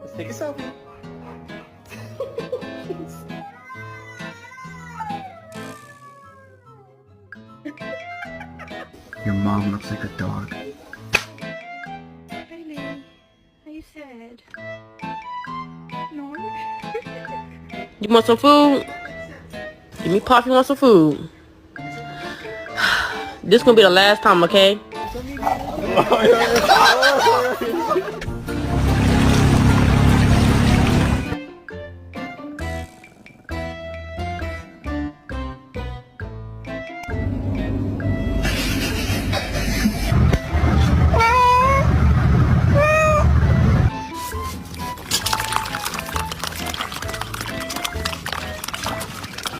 Let's take a selfie. Your mom looks like a dog. Bailey, are you sad? No. You want some food? Give me Pop, you want some food? This gonna be the last time, okay?